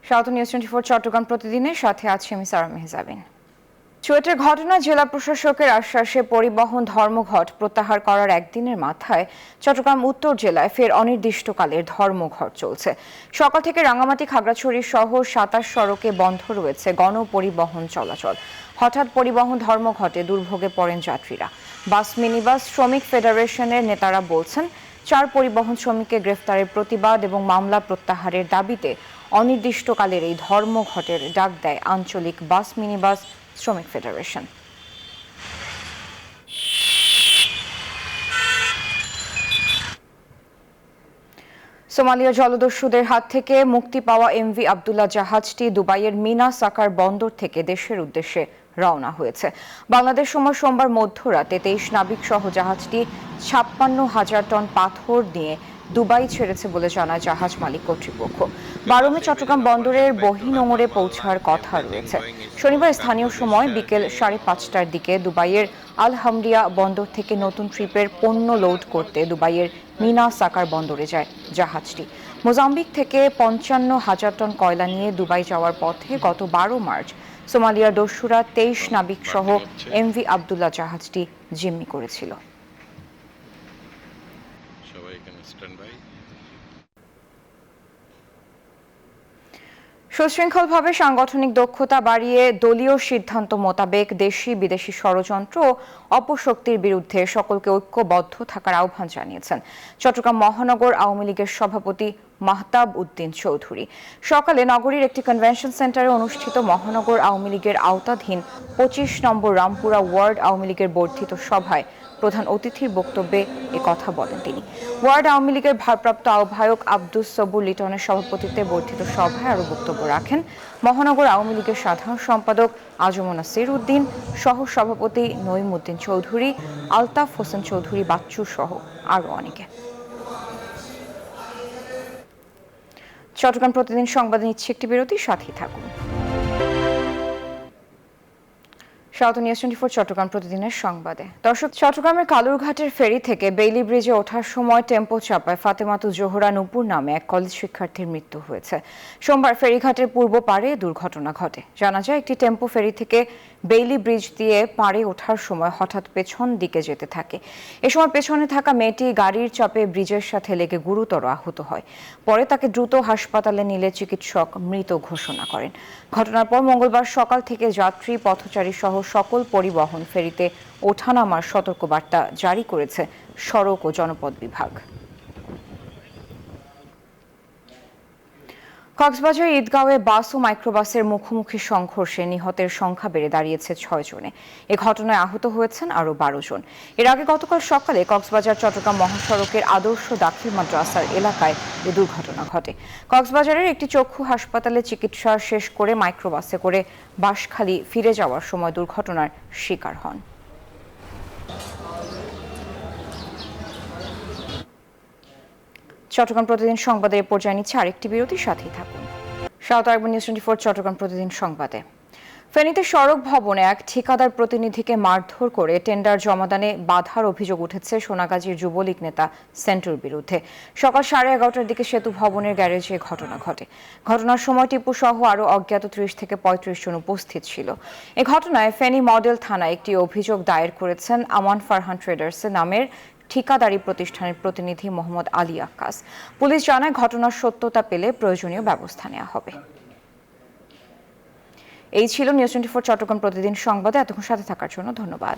স্বাগত নিউজ 24 চট্টগ্রাম প্রতিদিনের সাথে আছি আমি সারা মেহজাবিন। চুয়েটের ঘটনা জেলা প্রশাসকের আশ্বাসে পরিবহন ধর্মঘট প্রত্যাহার করার একদিনের মাথায় চট্টগ্রাম উত্তর জেলায় ফের অনির্দিষ্টকালের ধর্মঘট চলছে। সকাল থেকে রাঙামাটি খাগড়াছড়ি সহ ২৭ সড়কে বন্ধ রয়েছে গণপরিবহন চলাচল। হঠাৎ পরিবহন ধর্মঘটে দুর্ভোগে পড়েন যাত্রীরা। বাস মিনিবাস শ্রমিক ফেডারেশনের নেতারা বলছেন ৪ পরিবহন শ্রমিককে গ্রেফতারের প্রতিবাদ এবং মামলা প্রত্যাহারের দাবিতে অনির্দিষ্টকালের এই ধর্মঘটের ডাক দেয় আঞ্চলিক বাস মিনিবাস শ্রমিক ফেডারেশন। সোমালিয়া জলদস্যুদের হাত থেকে মুক্তি পাওয়া এমভি আবদুল্লাহ জাহাজটি দুবাইয়ের মিনা সাকার বন্দর থেকে দেশের উদ্দেশ্যে রওনা হয়েছে। বাংলাদেশ সময় সোমবার মধ্যরাতে ২৩ নাবিক সহ জাহাজটি ৫৬,০০০ টন পাথর নিয়ে দুবাই ছেড়েছে বলে জানায় জাহাজ মালিক কর্তৃপক্ষ। ১২ মে চট্টগ্রাম বন্দরের বহিনোঙরে পৌঁছার কথা রয়েছে। শনিবার স্থানীয় সময় বিকেল ৫:৩০টার দিকে দুবাইয়ের আল হামরিয়া বন্দর থেকে নতুন ট্রিপের পণ্য লোড করতে দুবাইয়ের মিনা সাকার বন্দরে যায় জাহাজটি। মোজাম্বিক থেকে ৫৫,০০০ টন কয়লা নিয়ে দুবাই যাওয়ার পথে গত ১২ মার্চ সোমালিয়ার দস্যুরা ২৩ নাবিক সহ এমভি আবদুল্লাহ জাহাজটি জিম্মি করেছিল। সুশৃঙ্খলভাবে সাংগঠনিক দক্ষতা বাড়িয়ে দলীয় সিদ্ধান্ত মোতাবেক দেশি বিদেশি ষড়যন্ত্র ও অপশক্তির বিরুদ্ধে সকলকে ঐক্যবদ্ধ থাকার আহ্বান জানিয়েছেন চট্টগ্রাম মহানগর আওয়ামী লীগের সভাপতি মাহতাব উদ্দিন চৌধুরী। সকালে নগরীর একটি কনভেনশন সেন্টারে অনুষ্ঠিত মহানগর আওয়ামী লীগের আওতাধীন ২৫ নম্বর রামপুরা ওয়ার্ড আওয়ামী লীগের বর্ধিত সভায় প্রধান অতিথির বক্তব্যে কথা বলেন তিনি। ওয়ার্ড আওয়ামী লীগের ভারপ্রাপ্ত আহ্বায়ক আব্দুস সবুর লিটনের সভাপতিত্বে বর্ধিত সভায় আরও বক্তব্য রাখেন মহানগর আওয়ামী লীগের সাধারণ সম্পাদক আজম নাসির উদ্দিন, সহ সভাপতি নঈমুদ্দিন চৌধুরী, আলতাফ হোসেন চৌধুরী বাচ্চু সহ আরও অনেকে। চট্টগ্রাম প্রতিদিন সংবাদে নিচ্ছে একটি বিরতি, সাথেই থাকুন। স্বাগত নিউজ 24 চট্টগ্রাম প্রতিদিনের সংবাদে। দর্শক, চট্টগ্রামের কালুরঘাটের ফেরি থেকে বেইলি ব্রিজে ওঠার সময় টেম্পো চাপায় ফাতেমাতুজ জোহরা নূপুর নামে এক কলেজ শিক্ষার্থীর মৃত্যু হয়েছে। সোমবার ফেরিঘাটের পূর্ব পাড়ে দুর্ঘটনা ঘটে। জানা যায় একটি টেম্পো ফেরি থেকে বেইলি ব্রিজ দিয়ে পাড়ে ওঠার সময় হঠাৎ পেছন দিকে যেতে থাকে। এ সময় পেছনে থাকা মেয়েটি গাড়ির চাপে ব্রিজের সাথে লেগে গুরুতর আহত হয়। পরে তাকে দ্রুত হাসপাতালে নিলে চিকিৎসক মৃত ঘোষণা করেন। ঘটনার পর মঙ্গলবার সকাল থেকে যাত্রী, পথচারী সহ সকল পরিবহন ফেরিতে ওঠানামার সতর্কবার্তা জারি করেছে সড়ক ও জনপথ বিভাগ। কক্সবাজার ঈদগাঁওয়ে বাস ও মাইক্রোবাসের মুখোমুখি সংঘর্ষে নিহতের সংখ্যা বেড়ে দাঁড়িয়েছে ৬ জনে। এ ঘটনায় আহত হয়েছেন আরও ১২ জন। এর আগে গতকাল সকালে কক্সবাজার চট্টগ্রাম মহাসড়কের আদর্শ দাখিল মাদ্রাসার এলাকায় এ দুর্ঘটনা ঘটে। কক্সবাজারের একটি চক্ষু হাসপাতালে চিকিৎসা শেষ করে মাইক্রোবাসে করে বাঁশখালী ফিরে যাওয়ার সময় দুর্ঘটনার শিকার হন। চট্টগ্রাম প্রতিদিন সংবাদে এ পর্যায়ে নিচ্ছে আরেকটি বিরতি, সাথেই থাকুন। স্বাগত আরব নিউজ 24 চট্টগ্রাম প্রতিদিন সংবাদে। ফেনীতে সড়ক ভবনে এক ঠিকাদার প্রতিনিধিকে মারধর করে টেন্ডার জমাদানে বাধার অভিযোগ উঠেছে সোনাগাজীর যুবলীগ নেতা সেন্টুর বিরুদ্ধে। সকাল 11:30টার দিকে সেতু ভবনের গ্যারেজে ঘটনা ঘটে। ঘটনার সময় টিপু সহ আরও অজ্ঞাত ৩০ থেকে ৩৫ জন উপস্থিত ছিল। এ ঘটনায় ফেনী মডেল থানায় একটি অভিযোগ দায়ের করেছেন আমান ফারহান ট্রেডার্স নামের ঠিকাদারি প্রতিষ্ঠানের প্রতিনিধি মোহাম্মদ আলী আক্কাস। পুলিশ জানায় ঘটনার সত্যতা পেলে প্রয়োজনীয় ব্যবস্থা নেওয়া হবে। এই ছিল নিউজ 24 চট্টগ্রাম প্রতিদিন সংবাদে। এতক্ষণ সাথে থাকার জন্য ধন্যবাদ।